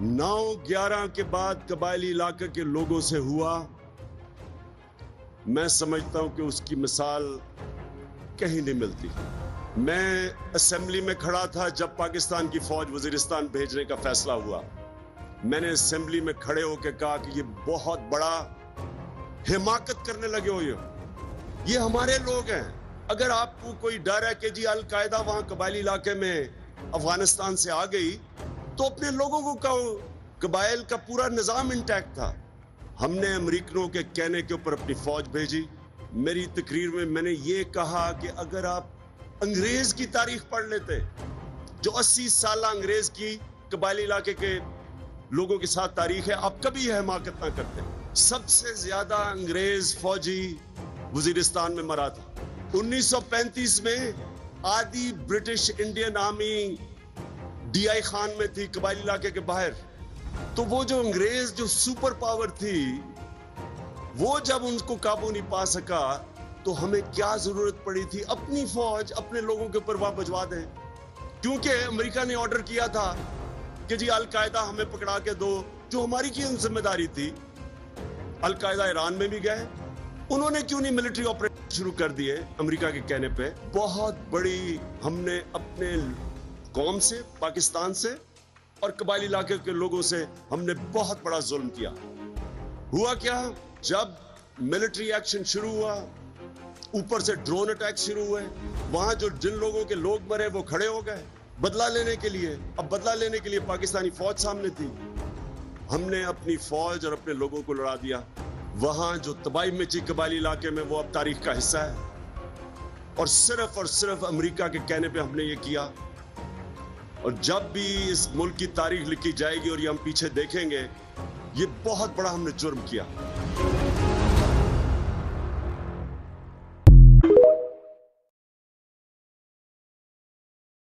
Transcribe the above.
9/11 के बाद कबायली इलाके के लोगों से हुआ, मैं समझता हूं कि उसकी मिसाल कहीं नहीं मिलती। मैं असेंबली में खड़ा था जब पाकिस्तान की फौज वजीरिस्तान भेजने का फैसला हुआ। मैंने असेंबली में खड़े होकर कहा कि ये बहुत बड़ा हिमाकत करने लगे हो, ये हमारे लोग हैं। अगर आपको कोई डर है कि जी अल-कायदा वहां कबायली इलाके में अफगानिस्तान से आ गई, तो अपने लोगों को कहो। कबाइल का पूरा निजाम इंटैक्ट था। हमने अमेरिकनों के कहने के ऊपर अपनी फौज भेजी। मेरी तकरीर में मैंने ये कहा कि अगर आप अंग्रेज की तारीख पढ़ लेते, जो 80 साल अंग्रेज की कबायली इलाके के लोगों के साथ तारीख है, आप कभी यह हिमाकत ना करते। सबसे ज्यादा अंग्रेज फौजी वजीरिस्तान में मरा था। 1935 में आधी British Indian army DI Khan में थी, कबायली इलाके के बाहर। तो वो जो अंग्रेज जो सुपर पावर थी, वो जब उनको काबू नहीं पा सका, तो हमें क्या जरूरत पड़ी थी अपनी फौज अपने लोगों के ऊपर वहां भिजवा दें। क्योंकि अमेरिका ने ऑर्डर किया था कि जी अल-कायदा हमें पकड़ा के दो, जो हमारी की जिम्मेदारी थी। अल-कायदा ईरान में भी गए, उन्होंने क्यों नहीं मिलिट्री ऑपरेशन शुरू कर दिए अमेरिका के कहने पे। बहुत बड़ी हमने अपने कौम से, पाकिस्तान से और कबायली इलाके के लोगों से हमने बहुत बड़ा जुल्म किया। हुआ क्या, जब मिलिट्री एक्शन शुरू हुआ, ऊपर से ड्रोन अटैक शुरू हुए, वहां जो जिन लोगों के लोग मरे वो खड़े हो गए बदला लेने के लिए। अब बदला लेने के लिए पाकिस्तानी फौज सामने थी। हमने अपनी फौज और अपने लोगों को लड़ा दिया। वहां जो तबाही मची कबायली इलाके में, वो अब तारीख का हिस्सा है। और सिर्फ अमेरिका के कहने पे हमने ये किया। और जब भी इस मुल्क की तारीख लिखी जाएगी और ये हम पीछे देखेंगे, ये बहुत बड़ा हमने जुर्म किया।